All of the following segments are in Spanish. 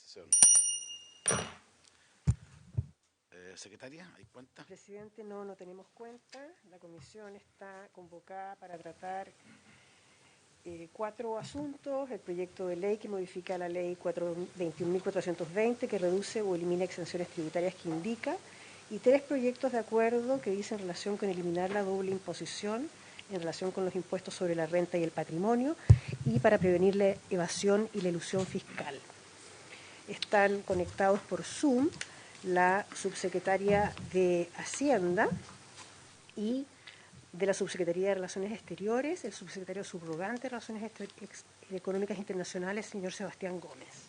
sesión. Secretaria, ¿hay cuenta? Presidente, no tenemos cuenta. La comisión está convocada para tratar 4 asuntos: el proyecto de ley que modifica la ley 21.420, que reduce o elimina exenciones tributarias que indica, y 3 proyectos de acuerdo que dicen relación con eliminar la doble imposición en relación con los impuestos sobre la renta y el patrimonio y para prevenir la evasión y la elusión fiscal. Están conectados por Zoom la subsecretaria de Hacienda y de la Subsecretaría de Relaciones Exteriores, el subsecretario subrogante de Relaciones Económicas Internacionales, señor Sebastián Gómez.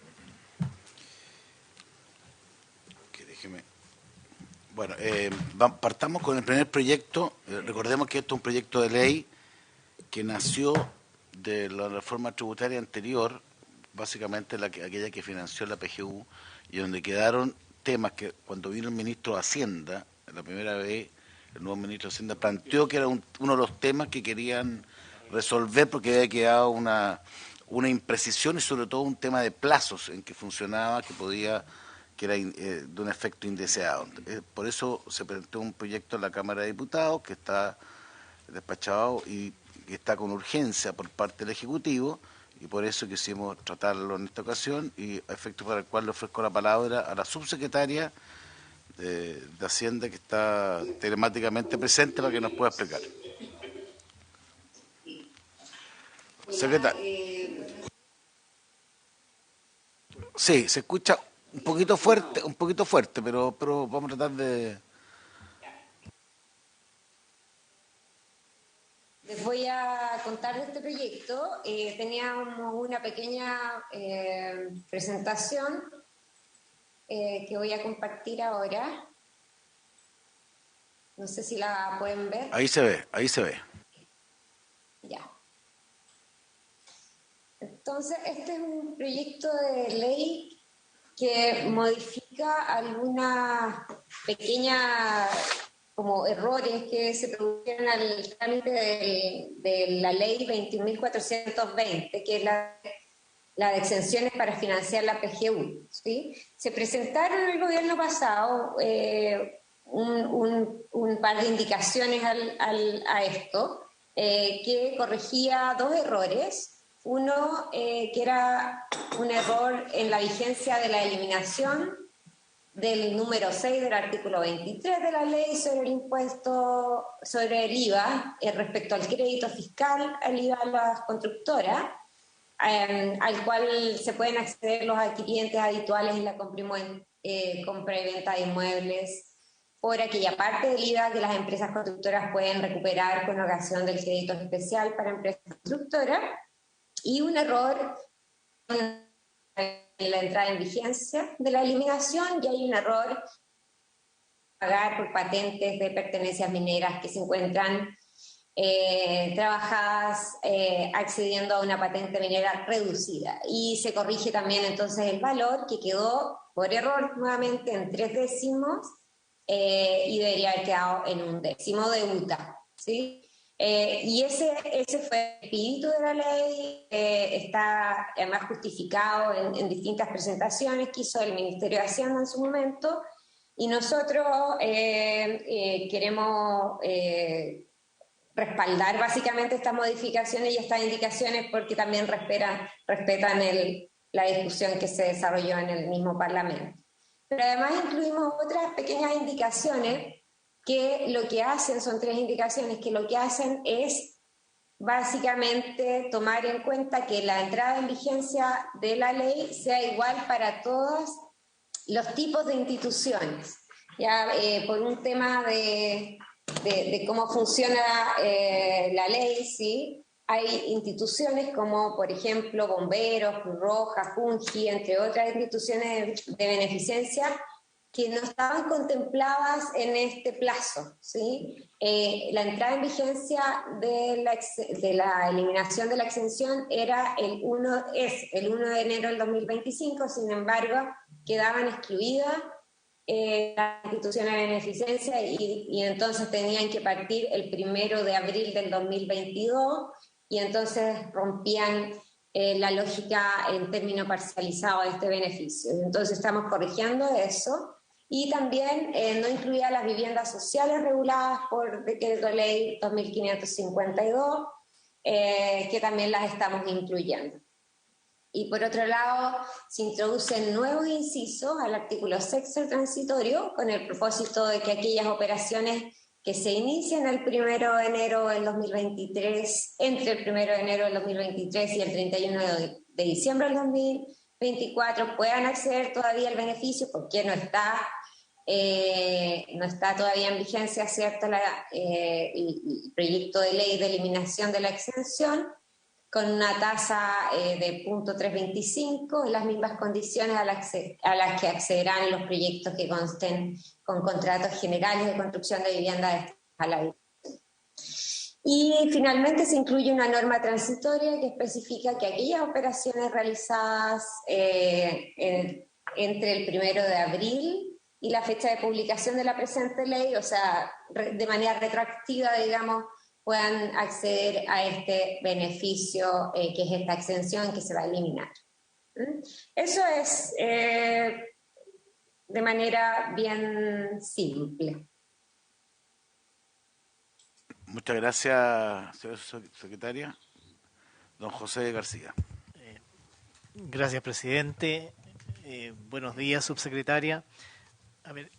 Que déjeme. Bueno, partamos con el primer proyecto. Recordemos que esto es un proyecto de ley que nació de la reforma tributaria anterior, básicamente aquella que financió la PGU, y donde quedaron temas que cuando vino el ministro de Hacienda, la primera vez, el nuevo ministro de Hacienda planteó que era uno de los temas que querían resolver porque había quedado una imprecisión y sobre todo un tema de plazos en que funcionaba, que era de un efecto indeseado. Por eso se presentó un proyecto en la Cámara de Diputados que está despachado y está con urgencia por parte del Ejecutivo, y por eso quisimos tratarlo en esta ocasión, y a efecto para el cual le ofrezco la palabra a la subsecretaria de Hacienda, que está telemáticamente presente, para que nos pueda explicar. Secretaria. Sí, se escucha un poquito fuerte, pero vamos a tratar de... Les voy a contar de este proyecto. Teníamos una pequeña presentación que voy a compartir ahora. No sé si la pueden ver. Ahí se ve. Ya. Entonces, este es un proyecto de ley que modifica algunas pequeñas como errores que se produjeron al trámite de la ley 21.420, que es la de exenciones para financiar la PGU, ¿sí? Se presentaron el gobierno pasado un par de indicaciones a esto, que corregía 2 errores. Uno, que era un error en la vigencia de la eliminación del número 6 del artículo 23 de la ley sobre el impuesto sobre el IVA respecto al crédito fiscal al IVA a las constructoras, al cual se pueden acceder los adquirientes habituales en la compra y venta de inmuebles por aquella parte del IVA que las empresas constructoras pueden recuperar con ocasión del crédito especial para empresas constructoras, y un error en la entrada en vigencia de la eliminación, y hay un error pagar por patentes de pertenencias mineras que se encuentran trabajadas accediendo a una patente minera reducida, y se corrige también entonces el valor que quedó por error nuevamente en 3 décimos y debería haber quedado en 1 décimo de UTA, ¿sí? Y ese fue el espíritu de la ley, está además justificado en distintas presentaciones que hizo el Ministerio de Hacienda en su momento, y nosotros queremos respaldar básicamente estas modificaciones y estas indicaciones porque también respetan la discusión que se desarrolló en el mismo Parlamento. Pero además incluimos otras pequeñas indicaciones que lo que hacen, son 3 indicaciones, que lo que hacen es básicamente tomar en cuenta que la entrada en vigencia de la ley sea igual para todos los tipos de instituciones. Ya por un tema de cómo funciona la ley, ¿sí? Hay instituciones como, por ejemplo, Bomberos, Cruz Roja, Fungi, entre otras instituciones de beneficencia, que no estaban contempladas en este plazo, ¿sí? La entrada en vigencia de la eliminación de la exención es el 1 de enero del 2025, sin embargo, quedaban excluidas las instituciones de beneficencia y entonces tenían que partir el 1 de abril del 2022, y entonces rompían la lógica en término parcializado de este beneficio. Entonces estamos corrigiendo eso y también no incluía las viviendas sociales reguladas por Decreto Ley 2552, que también las estamos incluyendo. Y por otro lado, se introducen nuevos incisos al artículo 6 transitorio con el propósito de que aquellas operaciones que se inician el 1 de enero del 2023, entre el 1 de enero del 2023 y el 31 de diciembre del 2024, puedan acceder todavía al beneficio porque no está todavía en vigencia, ¿cierto?, el proyecto de ley de eliminación de la exención, con una tasa de 0.325 en las mismas condiciones a las que accederán los proyectos que consten con contratos generales de construcción de vivienda a la vida. Y finalmente se incluye una norma transitoria que especifica que aquellas operaciones realizadas entre el 1 de abril y la fecha de publicación de la presente ley, o sea, de manera retroactiva, digamos, puedan acceder a este beneficio, que es esta exención que se va a eliminar. Eso es de manera bien simple. Muchas gracias, señora secretaria. Don José García. Gracias, presidente. Buenos días, subsecretaria.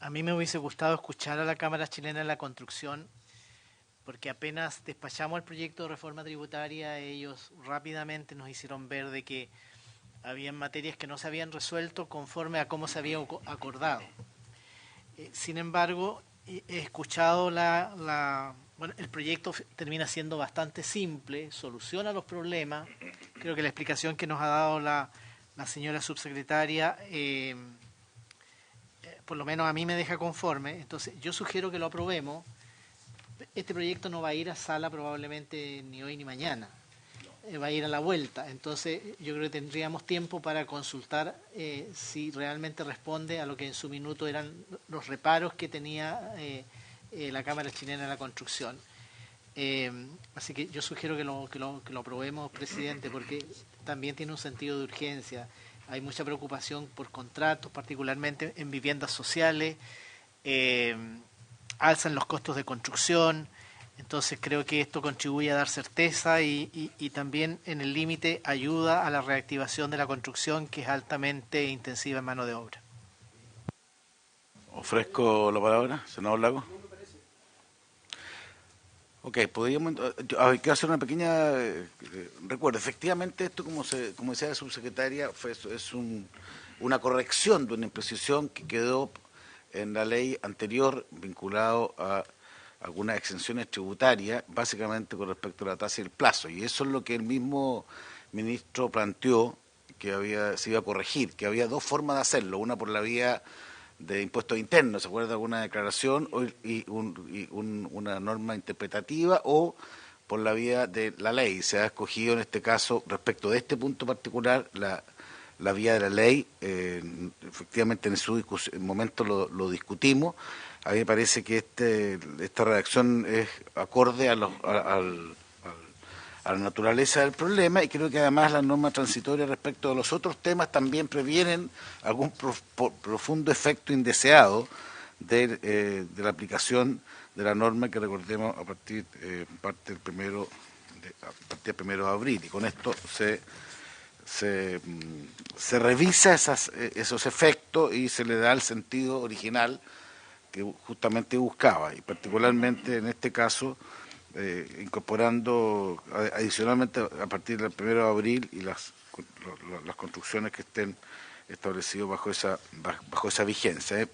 A mí me hubiese gustado escuchar a la Cámara Chilena de la Construcción, porque apenas despachamos el proyecto de reforma tributaria, ellos rápidamente nos hicieron ver de que habían materias que no se habían resuelto conforme a cómo se había acordado. Sin embargo, he escuchado bueno, el proyecto termina siendo bastante simple, soluciona los problemas. Creo que la explicación que nos ha dado la señora subsecretaria, por lo menos a mí me deja conforme. Entonces, yo sugiero que lo aprobemos. Este proyecto no va a ir a sala probablemente ni hoy ni mañana, va a ir a la vuelta. Entonces yo creo que tendríamos tiempo para consultar si realmente responde a lo que en su minuto eran los reparos que tenía la Cámara Chilena de la Construcción. Así que yo sugiero que lo aprobemos, presidente, porque también tiene un sentido de urgencia. Hay mucha preocupación por contratos, particularmente en viviendas sociales. Alzan los costos de construcción, entonces creo que esto contribuye a dar certeza y también en el límite ayuda a la reactivación de la construcción, que es altamente intensiva en mano de obra. Ofrezco la palabra, senador Lago. Ok, podríamos, quiero hacer una pequeña recuerdo. Efectivamente, esto, como decía la subsecretaria, es una corrección de una imprecisión que quedó en la ley anterior vinculado a algunas exenciones tributarias, básicamente con respecto a la tasa y el plazo. Y eso es lo que el mismo ministro planteó que se iba a corregir, que había dos formas de hacerlo, una por la vía de impuestos internos, ¿se acuerda de alguna declaración y una norma interpretativa, o por la vía de la ley? Se ha escogido en este caso, respecto de este punto particular, la vía de la ley. Efectivamente en su momento lo discutimos. A mí me parece que esta redacción es acorde a la naturaleza del problema, y creo que además las normas transitorias respecto de los otros temas también previenen algún profundo efecto indeseado de la aplicación de la norma, que recordemos a partir del 1 de abril, y con esto se revisa esos efectos y se le da el sentido original que justamente buscaba, y particularmente en este caso incorporando adicionalmente a partir del 1 de abril y las construcciones que estén establecidas bajo esa vigencia.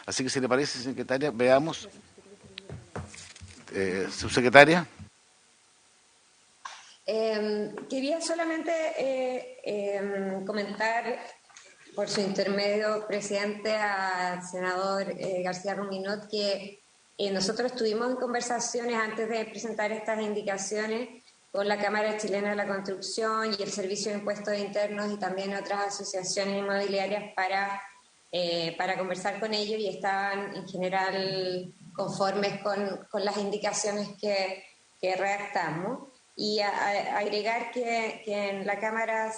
Así que, si le parece, secretaria, veamos. Subsecretaria. Quería solamente comentar por su intermedio, presidente, al senador García Ruminot, que nosotros estuvimos en conversaciones antes de presentar estas indicaciones con la Cámara Chilena de la Construcción y el Servicio de Impuestos Internos y también otras asociaciones inmobiliarias para conversar con ellos, y estaban en general conformes con las indicaciones que redactamos. Y agregar que en la Cámara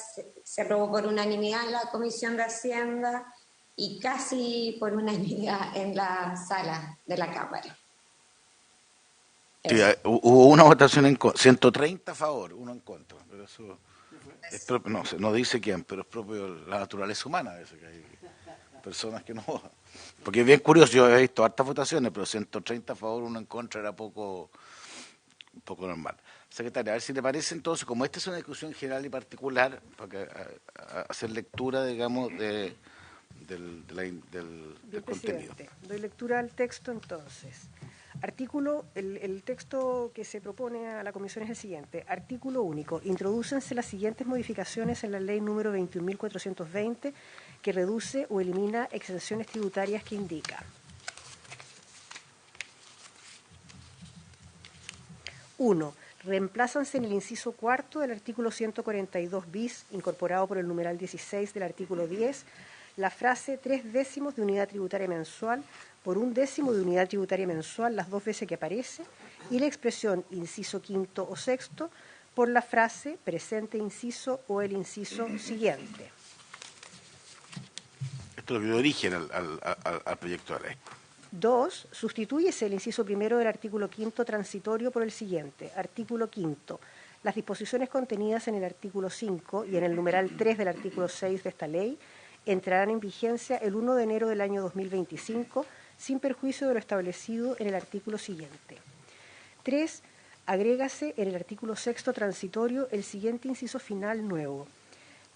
se aprobó por unanimidad en la Comisión de Hacienda y casi por unanimidad en la sala de la Cámara. Sí, Eso. hubo una votación 130 a favor, uno en contra, pero eso es propio, no dice quién, pero es propio de la naturaleza humana a veces, que hay personas que no votan. Porque es bien curioso, yo he visto hartas votaciones, pero 130 a favor, uno en contra era un poco normal. Secretaria, a ver si le parece entonces, como esta es una discusión general y particular, para que, hacer lectura, digamos, del Bien, contenido. presidente. Doy lectura al texto entonces. El texto que se propone a la comisión es el siguiente. Artículo único. Introdúcense las siguientes modificaciones en la ley número 21.420 que reduce o elimina exenciones tributarias que indica. 1. Reemplázanse en el inciso cuarto del artículo 142 bis, incorporado por el numeral 16 del artículo 10, la frase 3/10 de unidad tributaria mensual por 1/10 de unidad tributaria mensual las dos veces que aparece, y la expresión inciso quinto o sexto por la frase presente inciso o el inciso siguiente. Esto es lo que dio origen al proyecto de ley. 2. Sustitúyese el inciso primero del artículo quinto transitorio por el siguiente. Artículo quinto. Las disposiciones contenidas en el artículo 5 y en el numeral 3 del artículo 6 de esta ley entrarán en vigencia el 1 de enero del año 2025, sin perjuicio de lo establecido en el artículo siguiente. 3. Agrégase en el artículo sexto transitorio el siguiente inciso final nuevo.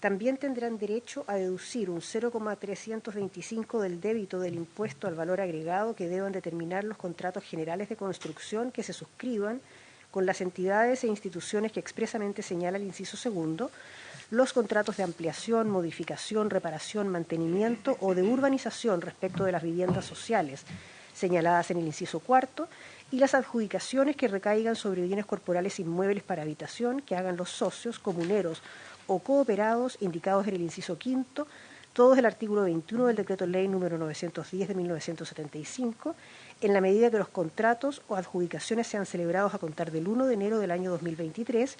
También tendrán derecho a deducir un 0,325 del débito del impuesto al valor agregado que deban determinar los contratos generales de construcción que se suscriban con las entidades e instituciones que expresamente señala el inciso segundo, los contratos de ampliación, modificación, reparación, mantenimiento o de urbanización respecto de las viviendas sociales señaladas en el inciso cuarto y las adjudicaciones que recaigan sobre bienes corporales inmuebles para habitación que hagan los socios, comuneros o cooperados indicados en el inciso quinto, todos del artículo 21 del Decreto Ley número 910 de 1975, en la medida que los contratos o adjudicaciones sean celebrados a contar del 1 de enero del año 2023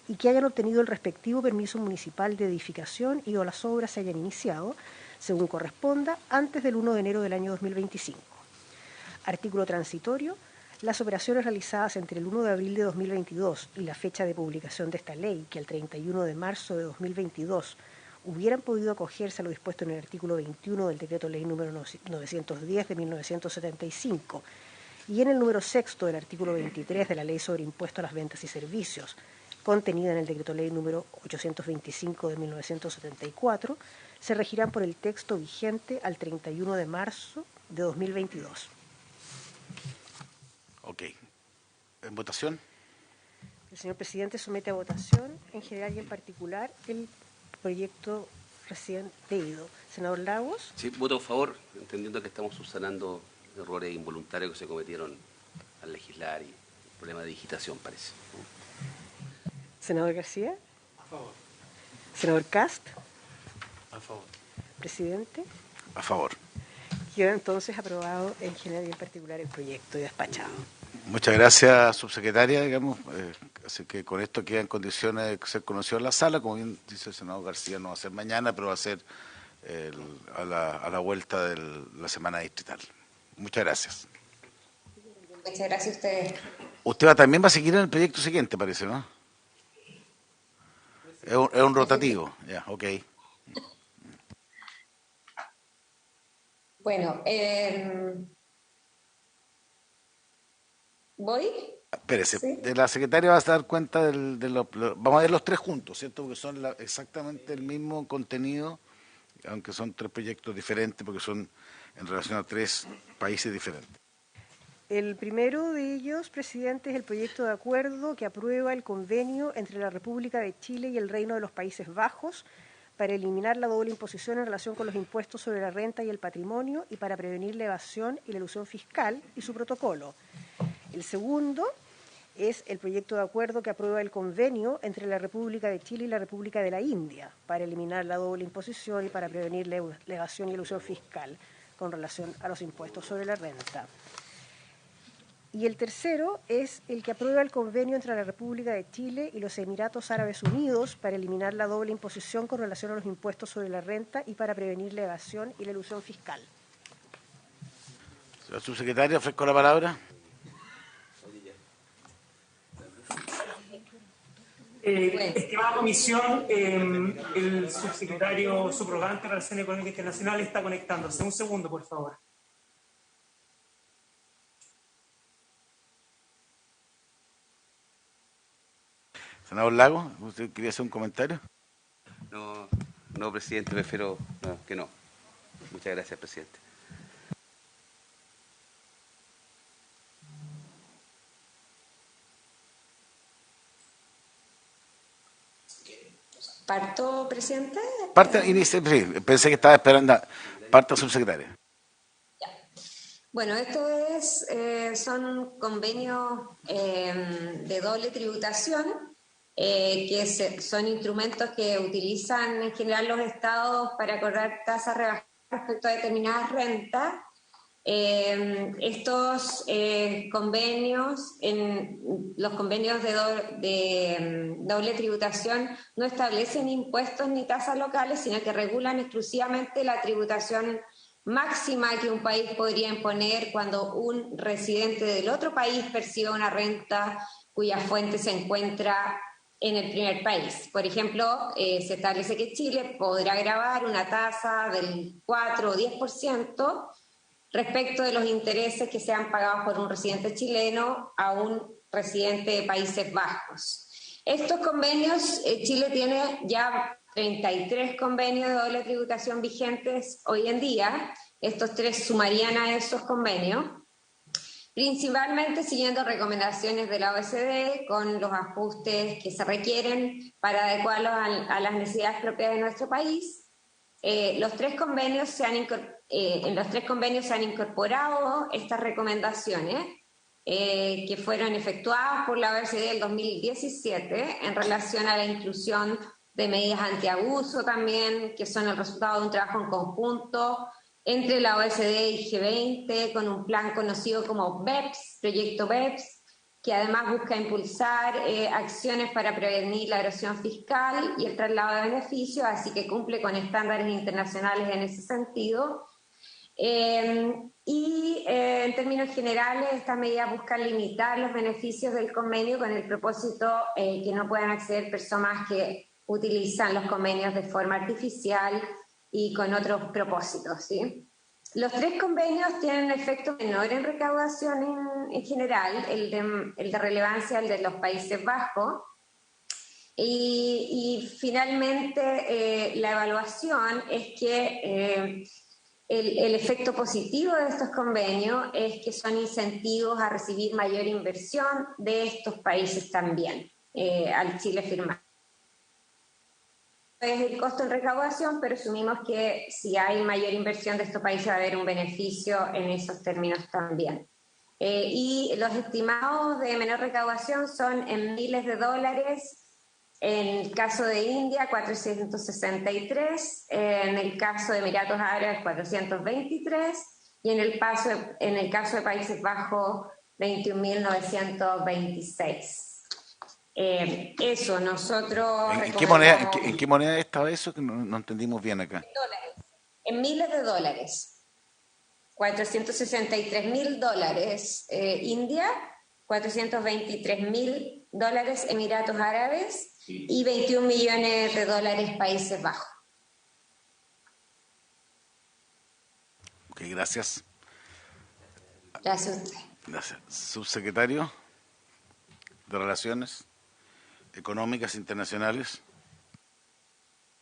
y que hayan obtenido el respectivo permiso municipal de edificación y o las obras se hayan iniciado, según corresponda, antes del 1 de enero del año 2025. Artículo transitorio. Las operaciones realizadas entre el 1 de abril de 2022 y la fecha de publicación de esta ley, que el 31 de marzo de 2022 hubieran podido acogerse a lo dispuesto en el artículo 21 del Decreto Ley número 910 de 1975 y en el número sexto del artículo 23 de la Ley sobre Impuesto a las Ventas y Servicios, contenida en el Decreto Ley número 825 de 1974, se regirán por el texto vigente al 31 de marzo de 2022. Ok. ¿En votación? El señor presidente somete a votación, en general y en particular, el proyecto recién leído. Senador Lagos. Sí, voto a favor, entendiendo que estamos subsanando errores involuntarios que se cometieron al legislar y problema de digitación, parece. Senador García. A favor. Senador Cast. A favor. Presidente. A favor. Queda entonces aprobado en general y en particular el proyecto y despachado. Muchas gracias, subsecretaria, digamos. Así que con esto queda en condiciones de ser conocido en la sala. Como bien dice el senador García, no va a ser mañana, pero va a ser a la vuelta de la semana distrital. Muchas gracias. Muchas gracias a ustedes. Usted también va a seguir en el proyecto siguiente, parece, ¿no? Es un rotativo, ya, ok. Bueno, ¿voy? Espérese, ¿Sí? de la secretaria vas a dar cuenta vamos a ver los tres juntos, ¿cierto? Porque son exactamente el mismo contenido, aunque son tres proyectos diferentes, porque son en relación a tres países diferentes. El primero de ellos, presidente, es el proyecto de acuerdo que aprueba el convenio entre la República de Chile y el Reino de los Países Bajos para eliminar la doble imposición en relación con los impuestos sobre la renta y el patrimonio y para prevenir la evasión y la elusión fiscal y su protocolo. El segundo es el proyecto de acuerdo que aprueba el convenio entre la República de Chile y la República de la India para eliminar la doble imposición y para prevenir la evasión y elusión fiscal con relación a los impuestos sobre la renta. Y el tercero es el que aprueba el convenio entre la República de Chile y los Emiratos Árabes Unidos para eliminar la doble imposición con relación a los impuestos sobre la renta y para prevenir la evasión y la elusión fiscal. Señora subsecretaria, ofrezco la palabra. Estimada comisión, el subsecretario subrogante de Relaciones Económicas Internacionales está conectándose. Un segundo, por favor. Senador Lago, ¿usted quería hacer un comentario? No, presidente, prefiero que no. Muchas gracias, presidente. ¿Parto, presidente? Parte, inicie, sí, pensé que estaba esperando. Parta, subsecretaria. Bueno, son convenios de doble tributación, son instrumentos que utilizan en general los estados para acordar tasas rebajadas respecto a determinadas rentas. Estos convenios, los convenios de doble tributación no establecen impuestos ni tasas locales, sino que regulan exclusivamente la tributación máxima que un país podría imponer cuando un residente del otro país percibe una renta cuya fuente se encuentra en el primer país. Por ejemplo, se establece que Chile podrá gravar una tasa del 4 o 10% respecto de los intereses que sean pagados por un residente chileno a un residente de Países Bajos. Estos convenios, Chile tiene ya 33 convenios de doble tributación vigentes hoy en día. Estos 3 sumarían a esos convenios, principalmente siguiendo recomendaciones de la OECD con los ajustes que se requieren para adecuarlos a las necesidades propias de nuestro país. En los 3 convenios se han incorporado estas recomendaciones que fueron efectuadas por la OECD en 2017 en relación a la inclusión de medidas antiabuso también, que son el resultado de un trabajo en conjunto entre la OECD y G20, con un plan conocido como BEPS, proyecto BEPS, que además busca impulsar acciones para prevenir la erosión fiscal y el traslado de beneficios, así que cumple con estándares internacionales en ese sentido. En términos generales, estas medidas buscan limitar los beneficios del convenio con el propósito que no puedan acceder personas que utilizan los convenios de forma artificial y con otros propósitos, ¿sí? Los 3 convenios tienen un efecto menor en recaudación en general, el de relevancia, el de los Países Bajos, y finalmente la evaluación es que el efecto positivo de estos convenios es que son incentivos a recibir mayor inversión de estos países también, al Chile firmar. Es el costo en recaudación, pero asumimos que si hay mayor inversión de estos países va a haber un beneficio en esos términos también. Y los estimados de menor recaudación son en miles de dólares, en el caso de India 463, en el caso de Emiratos Árabes 423 y en el caso de Países Bajos 21.926. Eso, nosotros... ¿En qué moneda estaba eso? Que no entendimos bien acá. Dólares, en miles de dólares. 463.000 dólares India, 423.000 dólares Emiratos Árabes y 21 millones de dólares Países Bajos. Ok, gracias. Gracias a usted. Gracias. Subsecretario de Relaciones Económicas Internacionales.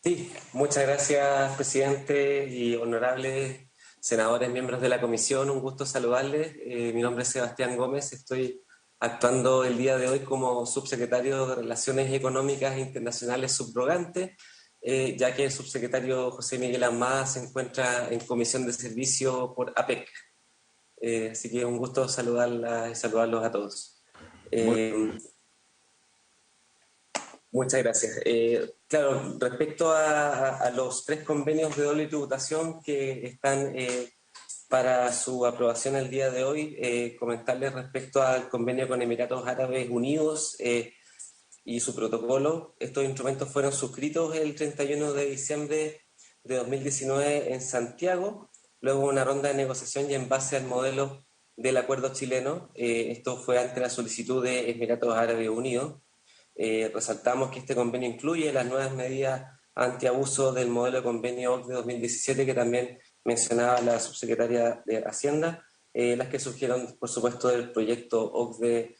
Sí, muchas gracias, presidente y honorables senadores, miembros de la comisión. Un gusto saludarles. Mi nombre es Sebastián Gómez. Estoy actuando el día de hoy como subsecretario de Relaciones Económicas Internacionales subrogante, ya que el subsecretario José Miguel Ahumada se encuentra en comisión de servicio por APEC. Así que un gusto saludarlas y saludarlos a todos. Muchas gracias. Claro, respecto a los 3 convenios de doble tributación que están para su aprobación el día de hoy, comentarles respecto al convenio con Emiratos Árabes Unidos y su protocolo. Estos instrumentos fueron suscritos el 31 de diciembre de 2019 en Santiago, luego una ronda de negociación y en base al modelo del acuerdo chileno. Esto fue ante la solicitud de Emiratos Árabes Unidos. Resaltamos que este convenio incluye las nuevas medidas antiabuso del modelo de convenio OCDE 2017 que también mencionaba la subsecretaria de Hacienda, las que surgieron, por supuesto, del proyecto OCDE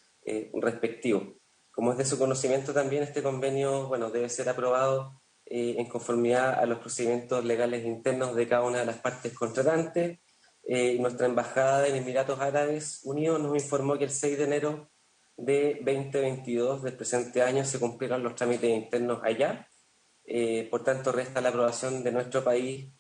respectivo. Como es de su conocimiento también, este convenio, bueno, debe ser aprobado en conformidad a los procedimientos legales internos de cada una de las partes contratantes. Nuestra embajada en Emiratos Árabes Unidos nos informó que el 6 de enero de 2022 del presente año se cumplieron los trámites internos allá. Por tanto, resta la aprobación de nuestro país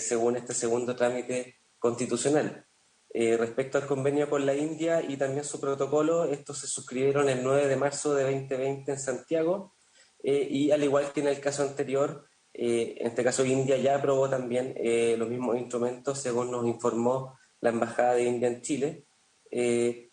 según este segundo trámite constitucional. Respecto al convenio con la India y también su protocolo, estos se suscribieron el 9 de marzo de 2020 en Santiago y al igual que en el caso anterior, en este caso India ya aprobó también los mismos instrumentos según nos informó la Embajada de India en Chile.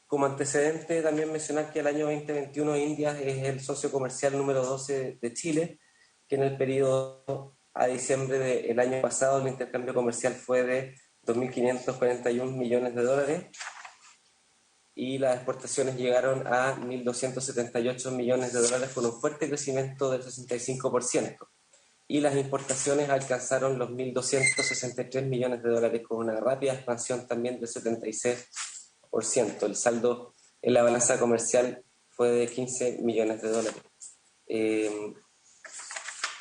Como antecedente también mencionar que el año 2021 India es el socio comercial número 12 de Chile, que en el periodo a diciembre del año pasado el intercambio comercial fue de 2.541 millones de dólares y las exportaciones llegaron a 1.278 millones de dólares con un fuerte crecimiento del 65%. Y las importaciones alcanzaron los 1.263 millones de dólares con una rápida expansión también del 76%. El saldo en la balanza comercial fue de 15 millones de dólares.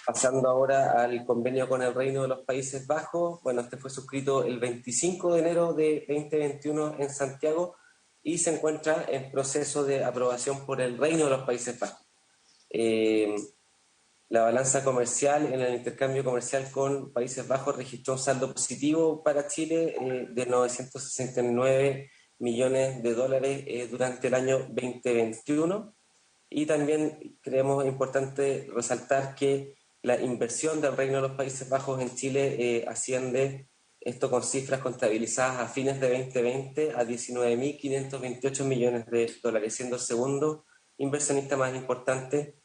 Pasando ahora al convenio con el Reino de los Países Bajos, bueno, este fue suscrito el 25 de enero de 2021 en Santiago y se encuentra en proceso de aprobación por el Reino de los Países Bajos. La balanza comercial en el intercambio comercial con Países Bajos registró un saldo positivo para Chile de 969 millones de dólares durante el año 2021 y también creemos importante resaltar que la inversión del Reino de los Países Bajos en Chile asciende, esto con cifras contabilizadas a fines de 2020 a 19.528 millones de dólares, siendo el segundo inversionista más importante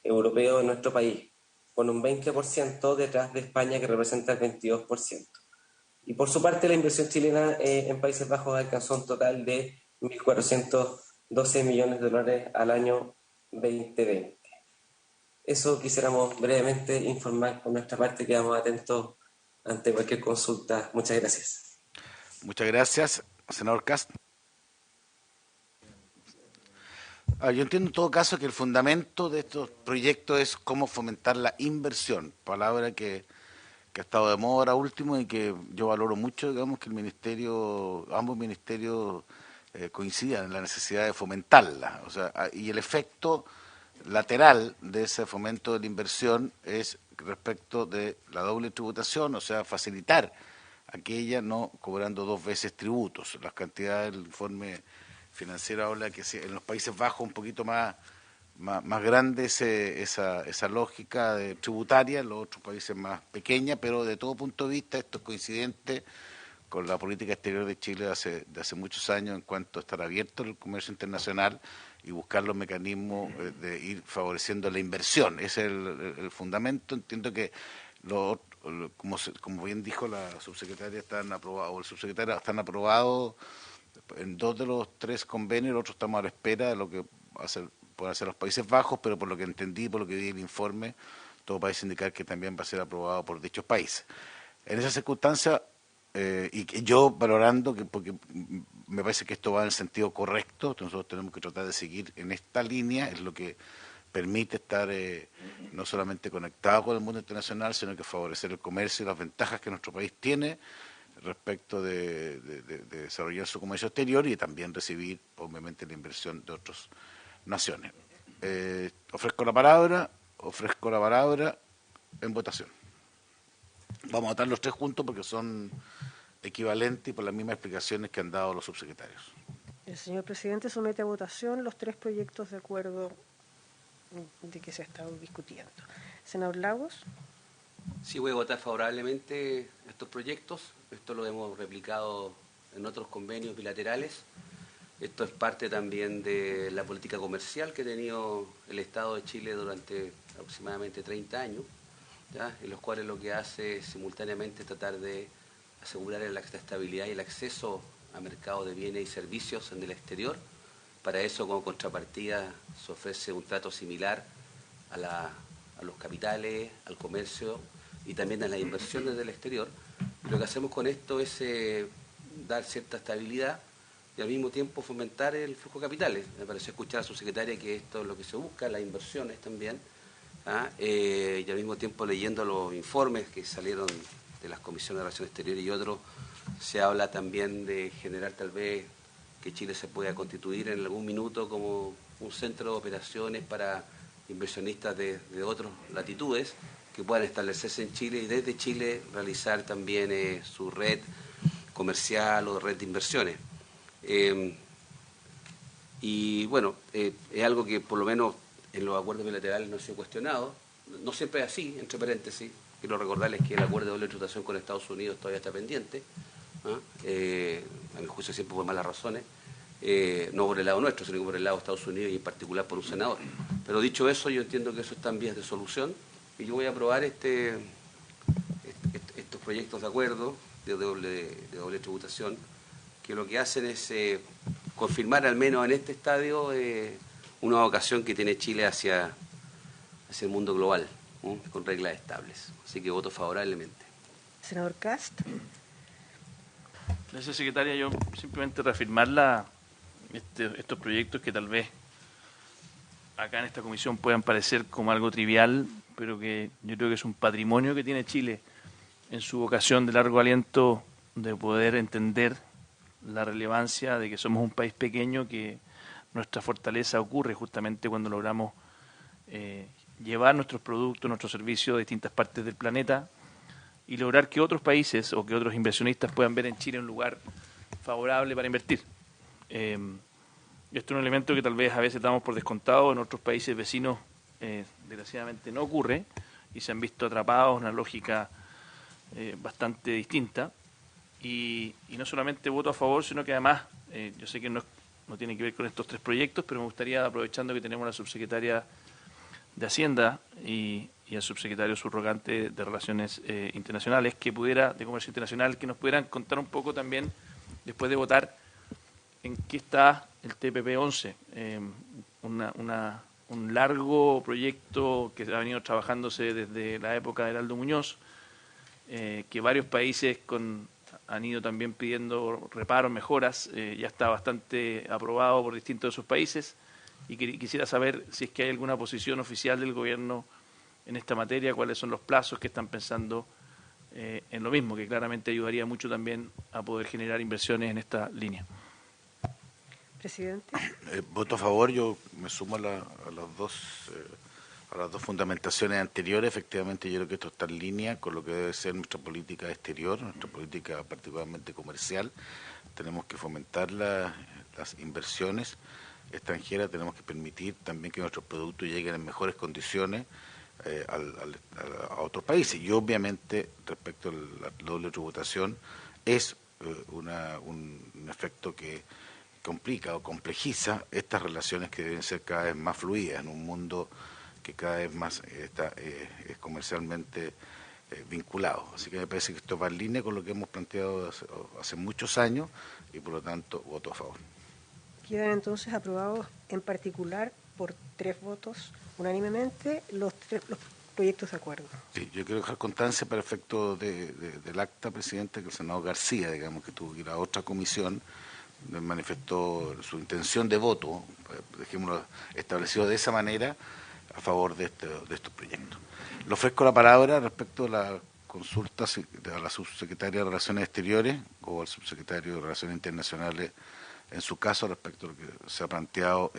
europeo en nuestro país, con un 20% detrás de España que representa el 22%. Y por su parte la inversión chilena en Países Bajos alcanzó un total de 1.412 millones de dólares al año 2020. Eso quisiéramos brevemente informar por nuestra parte, quedamos atentos ante cualquier consulta. Muchas gracias. Muchas gracias, senador Cast. Yo entiendo en todo caso que el fundamento de estos proyectos es cómo fomentar la inversión, palabra que ha estado de moda ahora último y que yo valoro mucho, digamos, que ambos ministerios coincidan en la necesidad de fomentarla. O sea, y el efecto lateral de ese fomento de la inversión es respecto de la doble tributación, o sea, facilitar aquella no cobrando dos veces tributos. Las cantidades del informe financiero habla que en los Países Bajos un poquito más grande esa lógica tributaria, en los otros países más pequeña, pero de todo punto de vista esto es coincidente con la política exterior de Chile de hace muchos años en cuanto a estar abierto al comercio internacional y buscar los mecanismos de ir favoreciendo la inversión. Ese es el fundamento. Entiendo que como bien dijo la subsecretaria, están aprobados en 2 de los 3 convenios, el otro estamos a la espera de lo que pueden hacer los Países Bajos, pero por lo que entendí, por lo que vi en el informe, todo parece indicar que también va a ser aprobado por dichos países. En esa circunstancia, y que yo valorando, porque me parece que esto va en el sentido correcto, nosotros tenemos que tratar de seguir en esta línea, es lo que permite estar no solamente conectado con el mundo internacional, sino que favorecer el comercio y las ventajas que nuestro país tiene respecto de desarrollar su comercio exterior y también recibir, obviamente, la inversión de otras naciones. Ofrezco la palabra en votación. Vamos a votar los 3 juntos porque son equivalentes y por las mismas explicaciones que han dado los subsecretarios. El señor presidente somete a votación los 3 proyectos de acuerdo de que se ha estado discutiendo. Senador Lagos. Sí, voy a votar favorablemente estos proyectos. Esto lo hemos replicado en otros convenios bilaterales. Esto es parte también de la política comercial que ha tenido el Estado de Chile durante aproximadamente 30 años, ¿ya? En los cuales lo que hace es simultáneamente tratar de asegurar la estabilidad y el acceso a mercados de bienes y servicios en el exterior. Para eso, como contrapartida, se ofrece un trato similar a los capitales, al comercio y también a las inversiones del exterior. Y lo que hacemos con esto es dar cierta estabilidad y al mismo tiempo fomentar el flujo de capitales. Me pareció escuchar a su secretaria que esto es lo que se busca, las inversiones también, y al mismo tiempo leyendo los informes que salieron de las comisiones de relaciones exteriores y otros, se habla también de generar tal vez que Chile se pueda constituir en algún minuto como un centro de operaciones para inversionistas de otras latitudes que puedan establecerse en Chile y desde Chile realizar también su red comercial o red de inversiones. Y bueno, es algo que por lo menos en los acuerdos bilaterales no se ha cuestionado. No siempre es así, entre paréntesis. Quiero recordarles que el acuerdo de doble tributación con Estados Unidos todavía está pendiente, a mi juicio siempre por malas razones, no por el lado nuestro, sino por el lado de Estados Unidos y en particular por un senador. Pero dicho eso, yo entiendo que eso está en vías de solución y yo voy a aprobar estos proyectos de acuerdo de doble tributación, que lo que hacen es confirmar al menos en este estadio una vocación que tiene Chile hacia el mundo global, con reglas estables. Así que voto favorablemente. Senador Cast. Gracias, secretaria. Yo simplemente reafirmar estos proyectos que tal vez acá en esta comisión puedan parecer como algo trivial, pero que yo creo que es un patrimonio que tiene Chile en su vocación de largo aliento de poder entender la relevancia de que somos un país pequeño, que nuestra fortaleza ocurre justamente cuando logramos llevar nuestros productos, nuestros servicios a distintas partes del planeta y lograr que otros países o que otros inversionistas puedan ver en Chile un lugar favorable para invertir. Esto es un elemento que tal vez a veces damos por descontado, en otros países vecinos desgraciadamente no ocurre y se han visto atrapados en una lógica bastante distinta. Y no solamente voto a favor, sino que además, yo sé que no tiene que ver con estos tres proyectos, pero me gustaría, aprovechando que tenemos a la subsecretaria de Hacienda y al subsecretario subrogante de Relaciones Internacionales, de Comercio Internacional, que nos pudieran contar un poco también, después de votar, en qué está el TPP-11, un largo proyecto que ha venido trabajándose desde la época de Heraldo Muñoz, que varios países han ido también pidiendo reparos, mejoras, ya está bastante aprobado por distintos de sus países, y quisiera saber si es que hay alguna posición oficial del gobierno en esta materia, cuáles son los plazos que están pensando en lo mismo, que claramente ayudaría mucho también a poder generar inversiones en esta línea. Presidente. Voto a favor. Yo me sumo a las dos fundamentaciones anteriores. Efectivamente, yo creo que esto está en línea con lo que debe ser nuestra política exterior, nuestra política particularmente comercial. Tenemos que fomentar las inversiones extranjeras, tenemos que permitir también que nuestros productos lleguen en mejores condiciones a otros países. Y obviamente, respecto a la doble tributación, es un efecto que complica o complejiza estas relaciones que deben ser cada vez más fluidas en un mundo que cada vez más es comercialmente vinculado. Así que me parece que esto va en línea con lo que hemos planteado hace muchos años y por lo tanto voto a favor. Quedan entonces aprobados en particular por 3 votos unánimemente los proyectos de acuerdo. Sí, yo quiero dejar constancia para efecto del acta, presidente, que el senador García, digamos, que tuvo que ir a otra comisión, manifestó su intención de voto, dejémoslo establecido de esa manera, a favor de estos proyectos. Le ofrezco la palabra respecto a la consulta a la subsecretaria de Relaciones Exteriores o al subsecretario de Relaciones Internacionales, en su caso, respecto a lo que se ha planteado.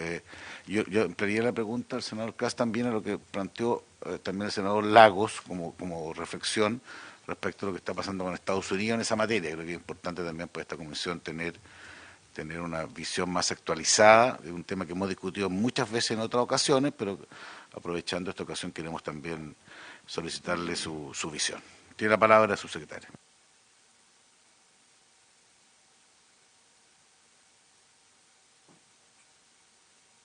Yo ampliaría la pregunta al senador Cast también a lo que planteó también el senador Lagos como reflexión respecto a lo que está pasando con Estados Unidos en esa materia. Creo que es importante también para esta comisión tener una visión más actualizada de un tema que hemos discutido muchas veces en otras ocasiones, pero aprovechando esta ocasión queremos también solicitarle su visión. Tiene la palabra su secretaria.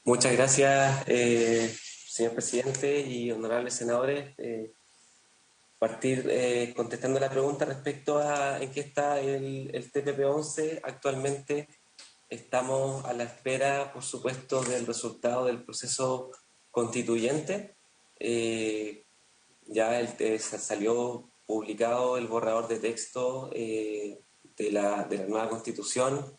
Muchas gracias, señor presidente y honorables senadores. Partir contestando la pregunta respecto a en qué está el TPP-11. Actualmente estamos a la espera, por supuesto, del resultado del proceso constituyente. Ya salió publicado el borrador de texto de la nueva Constitución.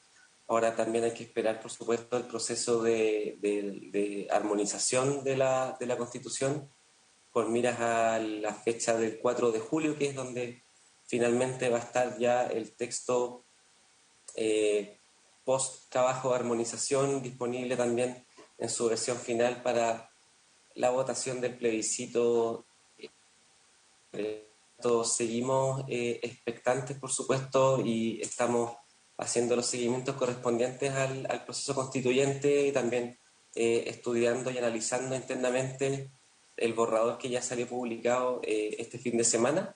Ahora también hay que esperar, por supuesto, el proceso de armonización de la Constitución por miras a la fecha del 4 de julio, que es donde finalmente va a estar ya el texto post-trabajo de armonización disponible también en su versión final para la votación del plebiscito. Seguimos expectantes, por supuesto, y estamos haciendo los seguimientos correspondientes al proceso constituyente y también estudiando y analizando internamente el borrador que ya salió publicado este fin de semana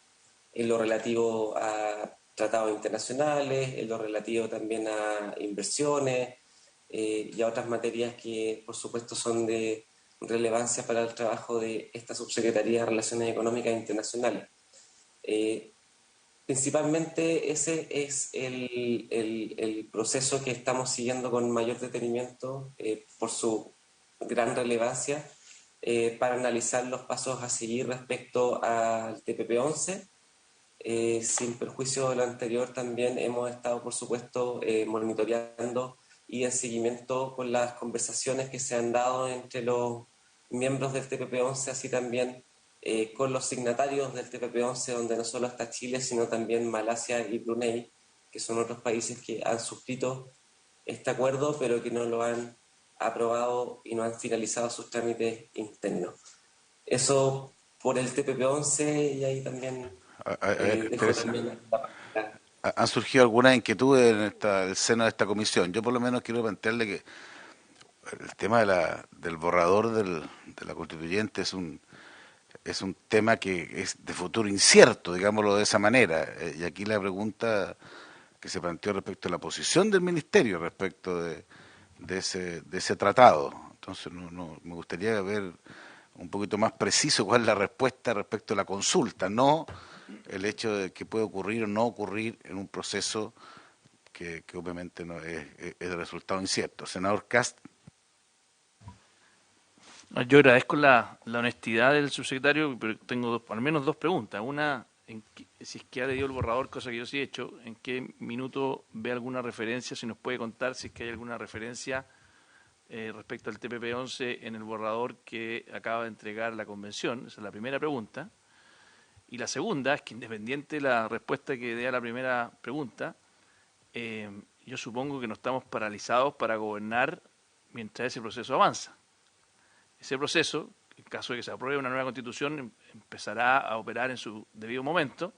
en lo relativo a tratados internacionales, en lo relativo también a inversiones y a otras materias que por supuesto son de relevancia para el trabajo de esta Subsecretaría de Relaciones Económicas Internacionales. Principalmente ese es el proceso que estamos siguiendo con mayor detenimiento por su gran relevancia para analizar los pasos a seguir respecto al TPP-11. Sin perjuicio de lo anterior, también hemos estado, por supuesto, monitoreando y en seguimiento con las conversaciones que se han dado entre los miembros del TPP-11, así también con los signatarios del TPP-11, donde no solo está Chile, sino también Malasia y Brunei, que son otros países que han suscrito este acuerdo, pero que no lo han aprobado y no han finalizado sus trámites internos. Eso por el TPP-11 y ahí también... ¿Han surgido algunas inquietudes en el seno de esta comisión? Yo por lo menos quiero plantearle que el tema del borrador de la constituyente es un tema que es de futuro incierto, digámoslo de esa manera. Y aquí la pregunta que se planteó respecto a la posición del ministerio respecto de ese tratado. Entonces me gustaría ver un poquito más preciso cuál es la respuesta respecto a la consulta, no el hecho de que puede ocurrir o no ocurrir en un proceso que obviamente no es de resultado incierto. Senador Kast. Yo agradezco la honestidad del subsecretario, pero tengo al menos dos preguntas. Una, si es que ha leído el borrador, cosa que yo sí he hecho, ¿en qué minuto ve alguna referencia? Si nos puede contar si es que hay alguna referencia respecto al TPP-11 en el borrador que acaba de entregar la Convención. Esa es la primera pregunta. Y la segunda es que, independiente de la respuesta que dé a la primera pregunta, yo supongo que no estamos paralizados para gobernar mientras ese proceso avanza. Ese proceso, en caso de que se apruebe una nueva Constitución, empezará a operar en su debido momento,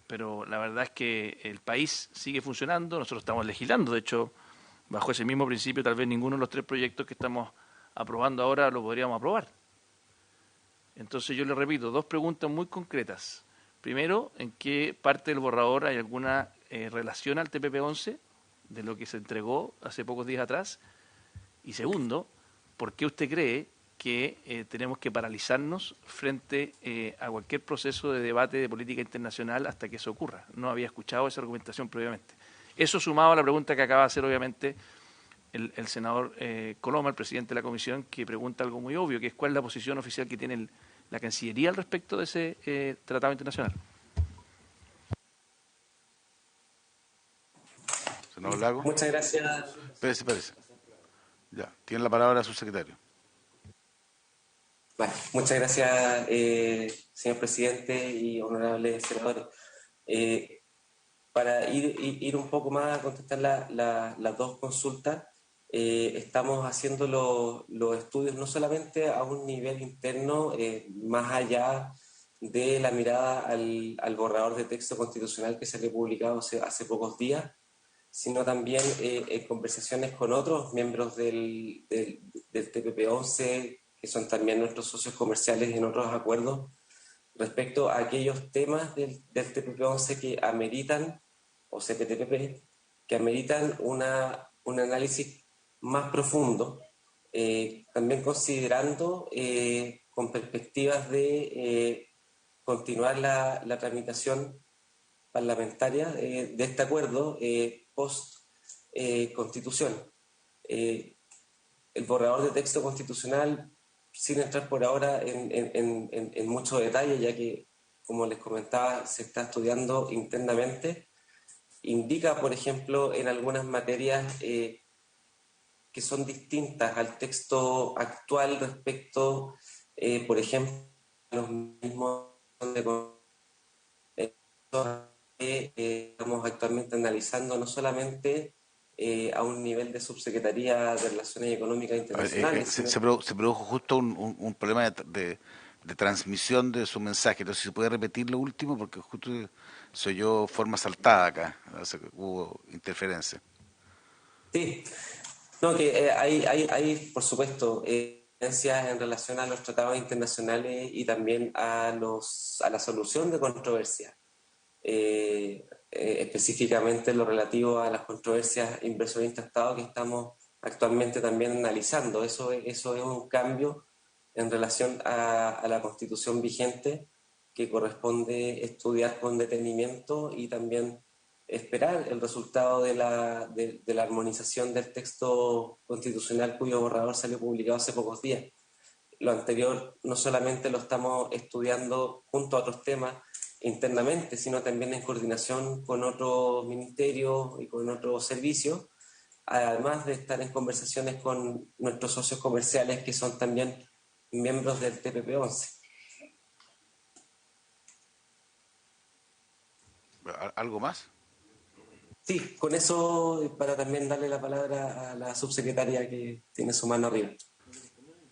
pero la verdad es que el país sigue funcionando, nosotros estamos legislando, de hecho, bajo ese mismo principio, tal vez ninguno de los tres proyectos que estamos aprobando ahora lo podríamos aprobar. Entonces yo le repito, dos preguntas muy concretas. Primero, ¿en qué parte del borrador hay alguna relación al TPP-11 de lo que se entregó hace pocos días atrás? Y segundo, ¿por qué usted cree que tenemos que paralizarnos frente a cualquier proceso de debate de política internacional hasta que eso ocurra? No había escuchado esa argumentación previamente. Eso sumado a la pregunta que acaba de hacer, obviamente, el senador Coloma, el presidente de la comisión, que pregunta algo muy obvio, que es cuál es la posición oficial que tiene la Cancillería al respecto de ese tratado internacional. Senador Lago. Muchas gracias. Espérese. Ya, tiene la palabra su secretario. Bueno, muchas gracias, señor presidente y honorables senadores. Para ir un poco más a contestar las dos consultas, estamos haciendo los estudios no solamente a un nivel interno, más allá de la mirada al borrador de texto constitucional que salió publicado hace pocos días, sino también en conversaciones con otros miembros del TPP-11, que son también nuestros socios comerciales en otros acuerdos, respecto a aquellos temas del TPP-11 que ameritan, o CPTPP, que ameritan un análisis más profundo, también considerando con perspectivas de continuar la tramitación parlamentaria de este acuerdo post-constitución. El borrador de texto constitucional, sin entrar por ahora en mucho detalle, ya que, como les comentaba, se está estudiando internamente, indica, por ejemplo, en algunas materias que son distintas al texto actual respecto, por ejemplo, a los mismos que estamos actualmente analizando, no solamente a un nivel de subsecretaría de Relaciones Económicas Internacionales. Se produjo justo un problema de transmisión de su mensaje. Entonces, si se puede repetir lo último, porque justo se oyó forma saltada acá, hubo interferencia. Sí, no, que hay, por supuesto, diferencias en relación a los tratados internacionales y también a la solución de controversias. Específicamente lo relativo a las controversias inversionista-Estado que estamos actualmente también analizando. Eso es un cambio en relación a la Constitución vigente que corresponde estudiar con detenimiento y también esperar el resultado de la armonización del texto constitucional cuyo borrador salió publicado hace pocos días. Lo anterior no solamente lo estamos estudiando junto a otros temas internamente, sino también en coordinación con otros ministerios y con otros servicios, además de estar en conversaciones con nuestros socios comerciales que son también miembros del TPP-11. ¿Algo más? Sí, con eso, para también darle la palabra a la subsecretaria que tiene su mano arriba.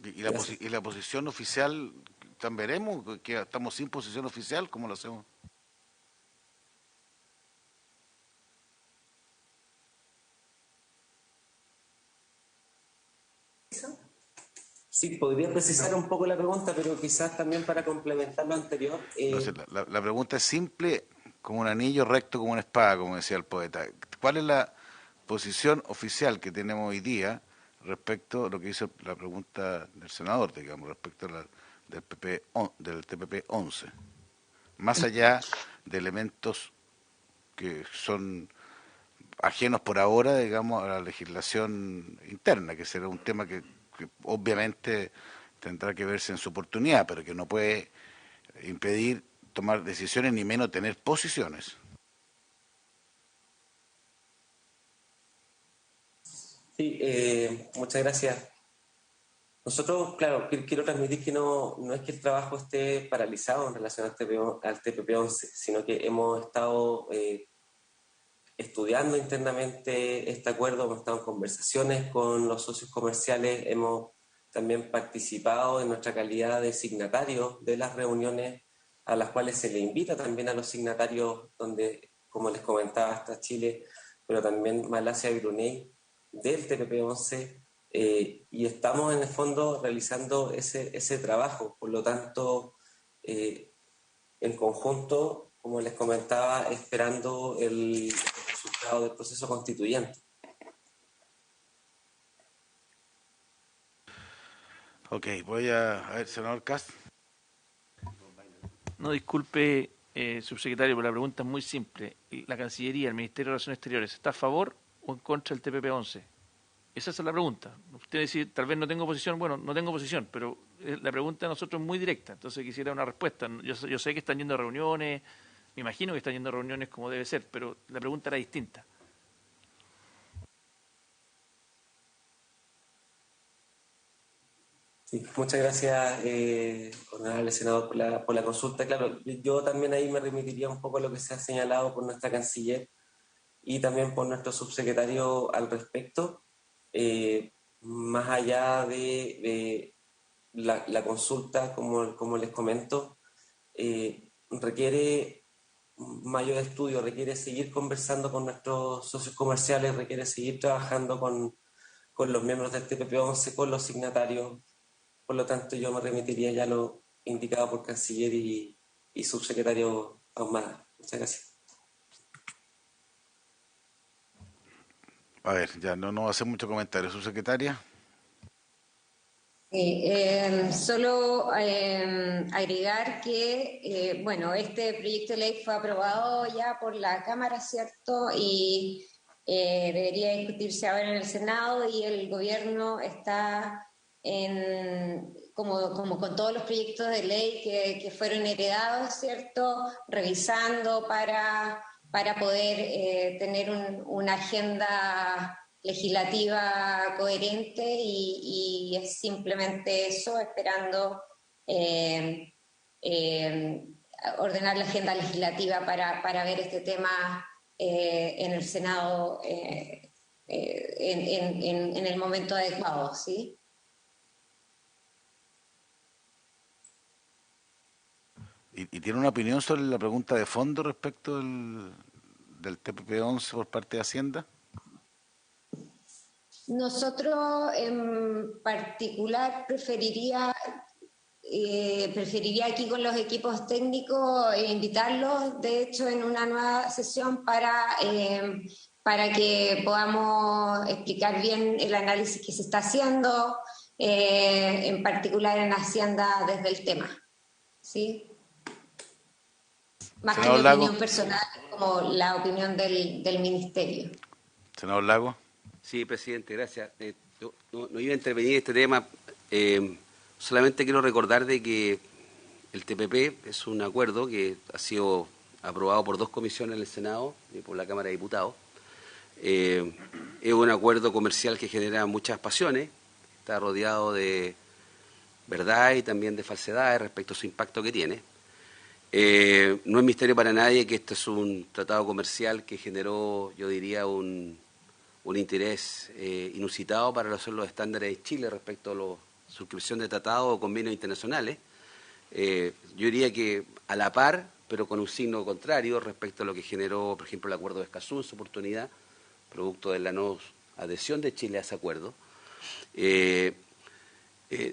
¿Y la posición oficial, también veremos? ¿Que estamos sin posición oficial? ¿Cómo lo hacemos? Sí, podría precisar un poco la pregunta, pero quizás también para complementar lo anterior. Entonces, la pregunta es simple, como un anillo, recto como una espada, como decía el poeta. ¿Cuál es la posición oficial que tenemos hoy día respecto a lo que hizo la pregunta del senador, digamos, respecto a del TPP-11? Más allá de elementos que son ajenos por ahora, digamos, a la legislación interna, que será un tema que obviamente tendrá que verse en su oportunidad, pero que no puede impedir tomar decisiones ni menos tener posiciones. Sí, muchas gracias. Nosotros, claro, quiero transmitir que no es que el trabajo esté paralizado en relación al TPP-11, sino que hemos estado estudiando internamente este acuerdo, hemos estado en conversaciones con los socios comerciales, hemos también participado en nuestra calidad de signatarios de las reuniones a las cuales se le invita también a los signatarios, donde, como les comentaba, está Chile, pero también Malasia y Brunei, del TPP-11, y estamos en el fondo realizando ese trabajo. Por lo tanto, en conjunto, como les comentaba, esperando el resultado del proceso constituyente. Ok, voy a ver, senador Cast. No, disculpe, subsecretario, pero la pregunta es muy simple. ¿La Cancillería, el Ministerio de Relaciones Exteriores, está a favor o en contra del TPP-11? Esa es la pregunta. Usted dice, tal vez no tengo posición. Bueno, no tengo posición, pero la pregunta de nosotros es muy directa. Entonces quisiera una respuesta. Yo sé que están yendo a reuniones, me imagino que están yendo a reuniones como debe ser, pero la pregunta era distinta. Sí, muchas gracias, honorable senador, por la consulta. Claro, yo también ahí me remitiría un poco a lo que se ha señalado por nuestra canciller y también por nuestro subsecretario al respecto. Más allá de la consulta, como les comento, requiere mayor estudio, requiere seguir conversando con nuestros socios comerciales, requiere seguir trabajando con los miembros del TPP-11, con los signatarios. Por lo tanto, yo me remitiría ya a lo indicado por Canciller y y subsecretario Ahumada. Muchas gracias. A ver, ya no va a hacer mucho comentario. Subsecretaria. Sí, solo agregar que, bueno, este proyecto de ley fue aprobado ya por la Cámara, ¿cierto? Y debería discutirse ahora en el Senado y el gobierno está como con todos los proyectos de ley que fueron heredados, ¿cierto? Revisando para poder tener una agenda legislativa coherente y es simplemente eso, esperando eh, ordenar la agenda legislativa para ver este tema en el Senado en el momento adecuado, ¿sí? ¿Y tiene una opinión sobre la pregunta de fondo respecto del TPP-11 por parte de Hacienda? Nosotros en particular preferiría aquí con los equipos técnicos invitarlos, de hecho, en una nueva sesión para que podamos explicar bien el análisis que se está haciendo, en particular en Hacienda desde el tema, ¿sí? Más que mi opinión personal, como la opinión del Ministerio. Senador Lago. Sí, presidente, gracias. No iba a intervenir en este tema. Solamente quiero recordar de que el TPP es un acuerdo que ha sido aprobado por 2 comisiones en el Senado y por la Cámara de Diputados. Es un acuerdo comercial que genera muchas pasiones, está rodeado de verdad y también de falsedades respecto a su impacto que tiene. No es misterio para nadie que este es un tratado comercial que generó, yo diría, un interés inusitado para los estándares de Chile respecto a la suscripción de tratados o convenios internacionales. Yo diría que a la par, pero con un signo contrario respecto a lo que generó, por ejemplo, el acuerdo de Escazú en su oportunidad, producto de la no adhesión de Chile a ese acuerdo.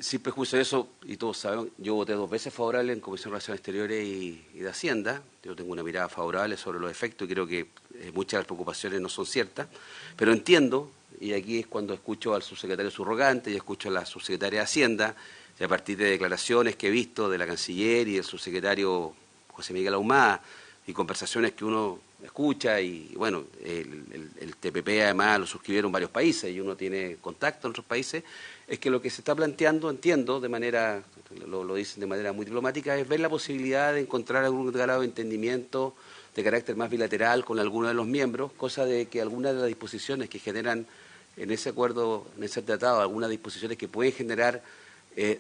Sin prejuicio de eso, y todos saben, yo voté 2 veces favorable en Comisión de Relaciones Exteriores y de Hacienda. Yo tengo una mirada favorable sobre los efectos y creo que muchas de las preocupaciones no son ciertas, pero entiendo, y aquí es cuando escucho al subsecretario subrogante y escucho a la subsecretaria de Hacienda, y a partir de declaraciones que he visto de la canciller y del subsecretario José Miguel Ahumada, y conversaciones que uno escucha, y bueno, el TPP además lo suscribieron varios países y uno tiene contacto en otros países, es que lo que se está planteando, entiendo, de manera, lo dicen de manera muy diplomática, es ver la posibilidad de encontrar algún grado de entendimiento de carácter más bilateral con alguno de los miembros, cosa de que algunas de las disposiciones que generan en ese acuerdo, en ese tratado, algunas disposiciones que pueden generar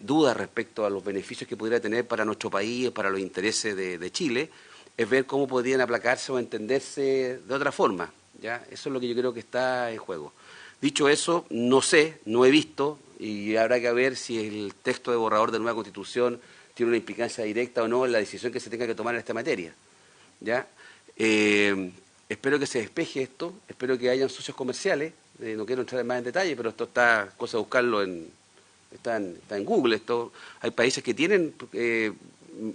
dudas respecto a los beneficios que pudiera tener para nuestro país, para los intereses de Chile, es ver cómo podrían aplacarse o entenderse de otra forma, ¿ya? Eso es lo que yo creo que está en juego. Dicho eso, no sé, no he visto, y habrá que ver si el texto de borrador de nueva Constitución tiene una implicancia directa o no en la decisión que se tenga que tomar en esta materia, ¿ya? Espero que se despeje esto, espero que hayan socios comerciales, no quiero entrar más en detalle, pero esto está, cosa de buscarlo está en Google. Hay países que tienen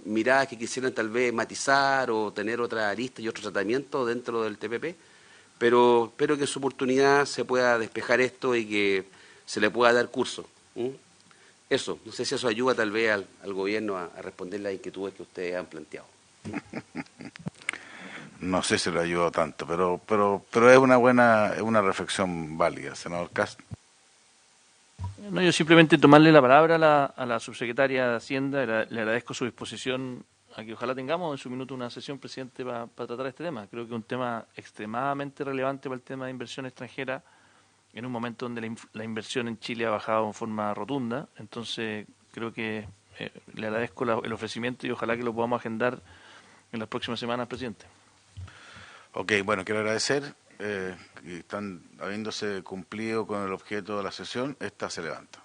miradas que quisieran tal vez matizar o tener otra arista y otro tratamiento dentro del TPP, pero espero que en su oportunidad se pueda despejar esto y que se le pueda dar curso. Eso, no sé si eso ayuda tal vez al gobierno a responder las inquietudes que ustedes han planteado. No sé si lo ayudó tanto, pero es una reflexión válida, senador Cast. No, yo simplemente tomarle la palabra a la subsecretaria de Hacienda, le agradezco su disposición a que ojalá tengamos en su minuto una sesión, presidente, para tratar este tema. Creo que es un tema extremadamente relevante para el tema de inversión extranjera, en un momento donde la inversión en Chile ha bajado en forma rotunda. Entonces, creo que le agradezco el ofrecimiento y ojalá que lo podamos agendar en las próximas semanas, presidente. Ok, bueno, quiero agradecer. Habiéndose cumplido con el objeto de la sesión, esta se levanta.